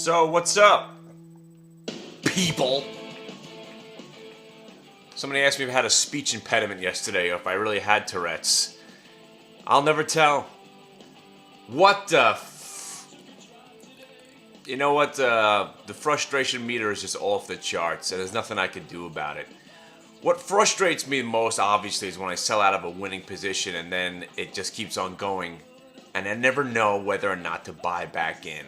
So, what's up, people? Somebody asked me if I had a speech impediment yesterday or if I really had Tourette's. I'll never tell. What the You know what? The frustration meter is just off the charts, and there's nothing I can do about it. What frustrates me most, obviously, is when I sell out of a winning position and then it just keeps on going, and I never know whether or not to buy back in.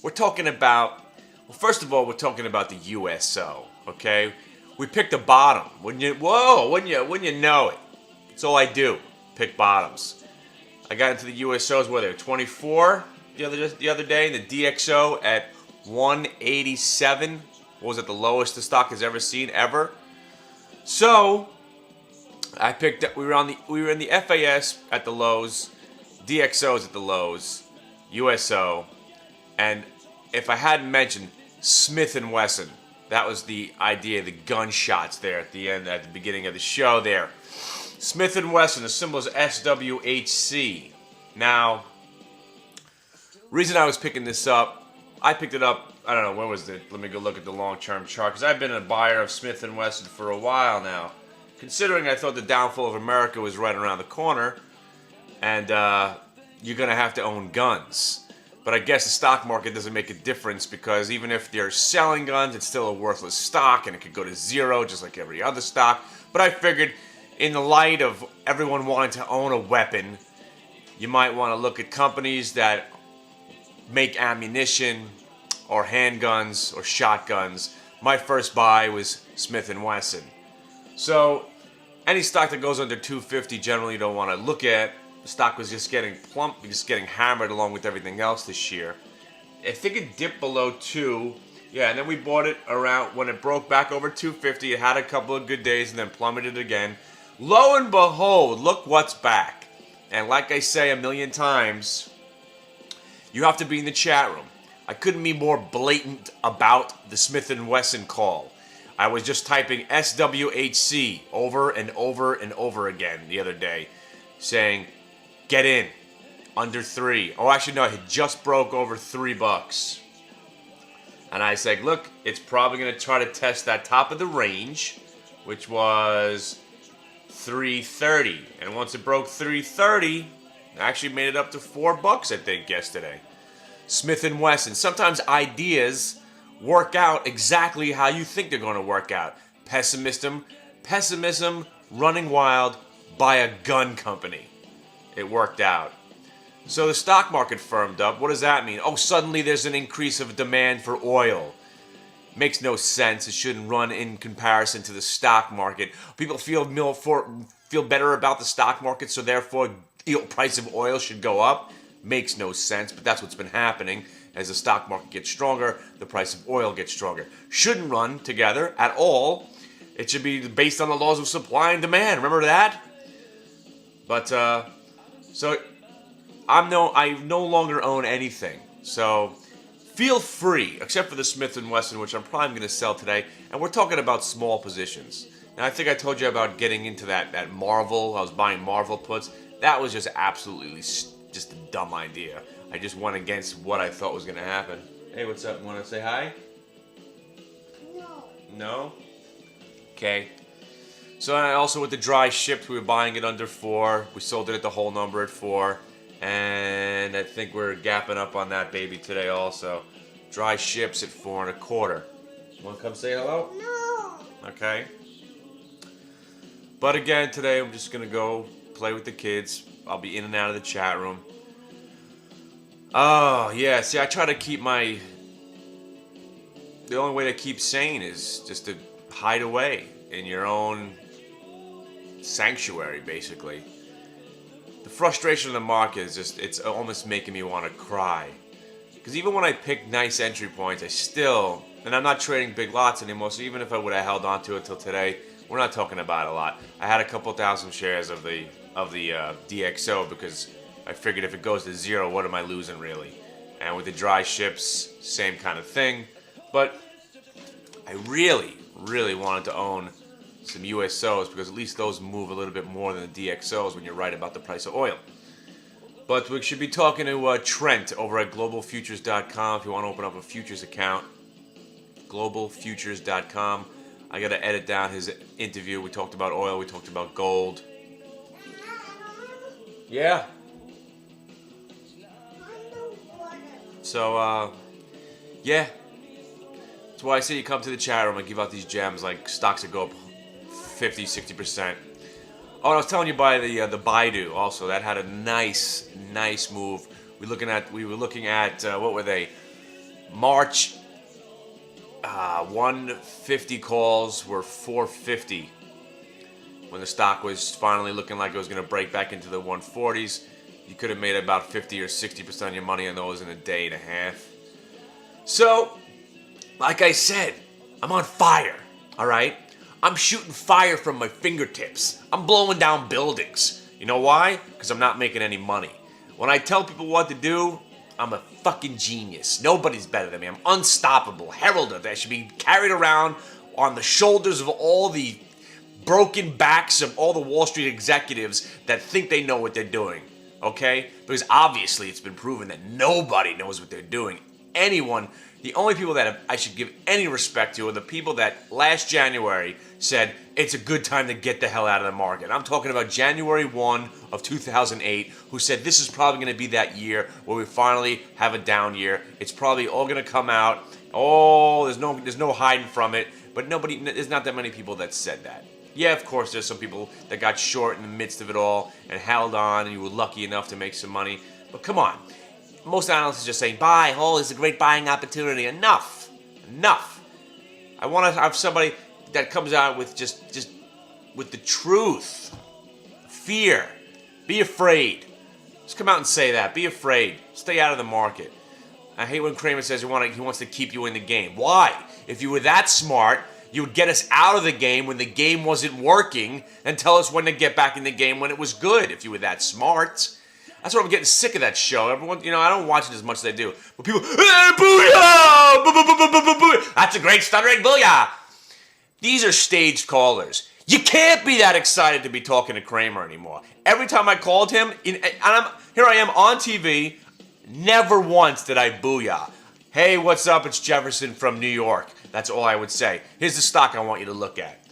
We're talking about, well, first of all, we're talking about the USO, okay? We picked a bottom. Wouldn't you know it? That's all I do, pick bottoms. I got into the USOs where they were 24 the other day, and the DXO at 187. What was it, the lowest the stock has ever seen ever? So I picked up. We were in the FAS at the lows, DXOs at the lows, USO, and if I hadn't mentioned Smith & Wesson, that was the idea, the gunshots there at the end, at the beginning of the show there. Smith & Wesson, the symbol is SWHC. Now, reason I was picking this up, I picked it up, I don't know, when was it? Let me go look at the long-term chart, because I've been a buyer of Smith & Wesson for a while now. Considering I thought the downfall of America was right around the corner, and you're going to have to own guns. But I guess the stock market doesn't make a difference, because even if they're selling guns, it's still a worthless stock, and it could go to zero just like every other stock. But I figured, in the light of everyone wanting to own a weapon, you might want to look at companies that make ammunition or handguns or shotguns. My first buy was Smith & Wesson. So any stock that goes under 250 generally you don't want to look at. The stock was just getting plump, just getting hammered along with everything else this year. I think it dipped below 2. Yeah, and then we bought it around when it broke back over 250. It had a couple of good days and then plummeted again. Lo and behold, look what's back. And like I say a million times, you have to be in the chat room. I couldn't be more blatant about the Smith & Wesson call. I was just typing SWHC over and over and over again the other day, saying, get in, under 3. Oh, actually, no, it just broke over $3. And I said, look, it's probably going to try to test that top of the range, which was 330. And once it broke 330, actually made it up to $4, I think, yesterday. Smith & Wesson. Sometimes ideas work out exactly how you think they're going to work out. Pessimism running wild by a gun company. It worked out. So the stock market firmed up. What does that mean? Oh, suddenly there's an increase of demand for oil. Makes no sense. It shouldn't run in comparison to the stock market. People feel better about the stock market, so therefore the price of oil should go up. Makes no sense, but that's what's been happening. As the stock market gets stronger, the price of oil gets stronger. Shouldn't run together at all. It should be based on the laws of supply and demand. Remember that? But so I no longer own anything. So feel free, except for the Smith & Wesson, which I'm probably going to sell today. And we're talking about small positions. And I think I told you about getting into that Marvel. I was buying Marvel puts. That was just absolutely just a dumb idea. I just went against what I thought was going to happen. Hey, what's up? Want to say hi? No. No? Okay. So also with the dry shipped, we were buying it under 4. We sold it at the whole number at 4. And I think we're gapping up on that baby today also. Dry ships at 4 1/4. Want to come say hello? No. Okay. But again, today I'm just going to go play with the kids. I'll be in and out of the chat room. Oh, yeah. See, I try to keep the only way to keep sane is just to hide away in your own sanctuary, basically. The frustration of the market is it's almost making me want to cry. Because even when I pick nice entry points, and I'm not trading big lots anymore, so even if I would have held on to it till today, we're not talking about a lot. I had a couple thousand shares of the DXO because I figured if it goes to 0, what am I losing really? And with the dry ships, same kind of thing. But I really, really wanted to own some USOs because at least those move a little bit more than the DXOs when you're right about the price of oil. But we should be talking to Trent over at globalfutures.com if you want to open up a futures account. Globalfutures.com. I got to edit down his interview. We talked about oil. We talked about gold. Yeah. So, yeah. That's why I say you come to the chat room and give out these gems like stocks that go up 50, 60%. Oh, and I was telling you by the Baidu also. That had a nice move. We were looking at what were they? March 150 calls were 450 when the stock was finally looking like it was going to break back into the 140s. You could have made about 50 or 60% of your money on those in a day and a half. So, like I said, I'm on fire, all right? I'm shooting fire from my fingertips. I'm blowing down buildings. You know why? Because I'm not making any money. When I tell people what to do, I'm a fucking genius. Nobody's better than me. I'm unstoppable, heralded. I should be carried around on the shoulders of all the broken backs of all the Wall Street executives that think they know what they're doing. Okay? Because obviously it's been proven that nobody knows what they're doing. The only people that I should give any respect to are the people that last January said it's a good time to get the hell out of the market. I'm talking about January 1 of 2008, who said this is probably going to be that year where we finally have a down year. It's probably all going to come out. Oh, there's no hiding from it. But there's not that many people that said that. Yeah, of course, there's some people that got short in the midst of it all and held on, and you were lucky enough to make some money. But come on. Most analysts are just saying, buy, this is a great buying opportunity. Enough. I want to have somebody that comes out with just with the truth. Fear. Be afraid. Just come out and say that. Be afraid. Stay out of the market. I hate when Cramer says he wants to keep you in the game. Why? If you were that smart, you would get us out of the game when the game wasn't working and tell us when to get back in the game when it was good, if you were that smart. That's what I'm getting sick of that show. Everyone, I don't watch it as much as I do. But people, hey, booyah! Boo-boo-boo-boo-boo-boo! That's a great stuttering booyah! These are staged callers. You can't be that excited to be talking to Cramer anymore. Every time I called him, here I am on TV, never once did I booyah. Hey, what's up? It's Jefferson from New York. That's all I would say. Here's the stock I want you to look at.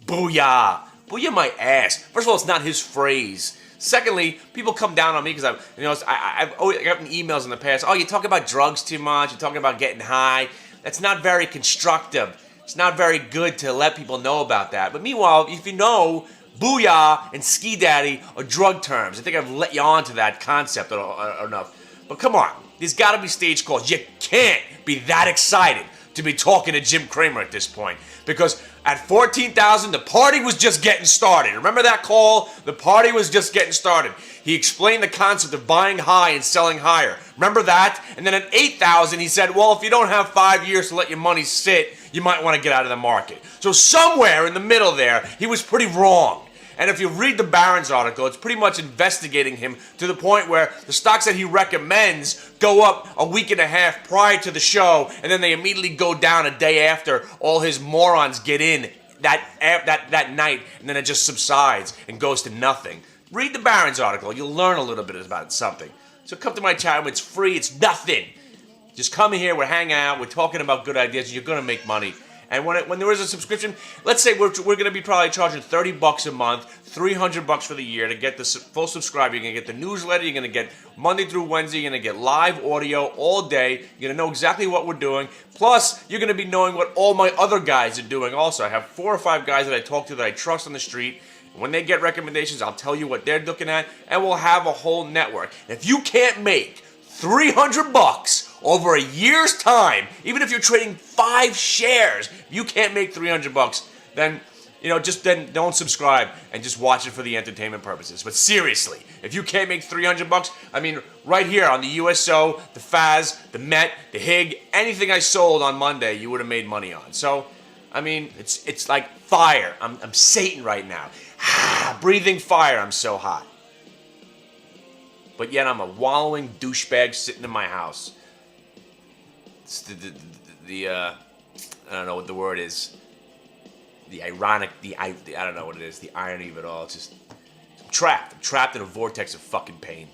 Booyah. Booyah my ass. First of all, it's not his phrase. Secondly, people come down on me because I've always gotten emails in the past. Oh, you talk about drugs too much. You're talking about getting high. That's not very constructive. It's not very good to let people know about that. But meanwhile, if you know, booyah and ski daddy are drug terms. I think I've let you on to that concept enough. But come on, there's got to be stage calls. You can't be that excited to be talking to Jim Cramer at this point. Because at 14,000, the party was just getting started. Remember that call? The party was just getting started. He explained the concept of buying high and selling higher. Remember that? And then at 8,000, he said, well, if you don't have 5 years to let your money sit, you might want to get out of the market. So somewhere in the middle there, he was pretty wrong. And if you read the Barron's article, it's pretty much investigating him to the point where the stocks that he recommends go up a week and a half prior to the show, and then they immediately go down a day after all his morons get in that night, and then it just subsides and goes to nothing. Read the Barron's article. You'll learn a little bit about something. So come to my chat room. It's free. It's nothing. Just come here. We're hanging out. We're talking about good ideas, and you're going to make money. And when there is a subscription, let's say we're going to be probably charging $30 a month, $300 for the year to get the full subscriber. You're going to get the newsletter. You're going to get Monday through Wednesday. You're going to get live audio all day. You're going to know exactly what we're doing. Plus, you're going to be knowing what all my other guys are doing also. I have 4 or 5 guys that I talk to that I trust on the street. When they get recommendations, I'll tell you what they're looking at, and we'll have a whole network. If you can't make $300 over a year's time, even if you're trading 5 shares, if you can't make $300, then then don't subscribe and just watch it for the entertainment purposes. But seriously, if you can't make $300, I mean, right here on the USO, the FAS, the MET, the HIG, anything I sold on Monday, you would have made money on. So, I mean, it's like fire. I'm Satan right now. Breathing fire. I'm so hot. But yet I'm a wallowing douchebag sitting in my house. It's I don't know what the word is. The ironic, I don't know what it is. The irony of it all. It's just, I'm trapped in a vortex of fucking pain.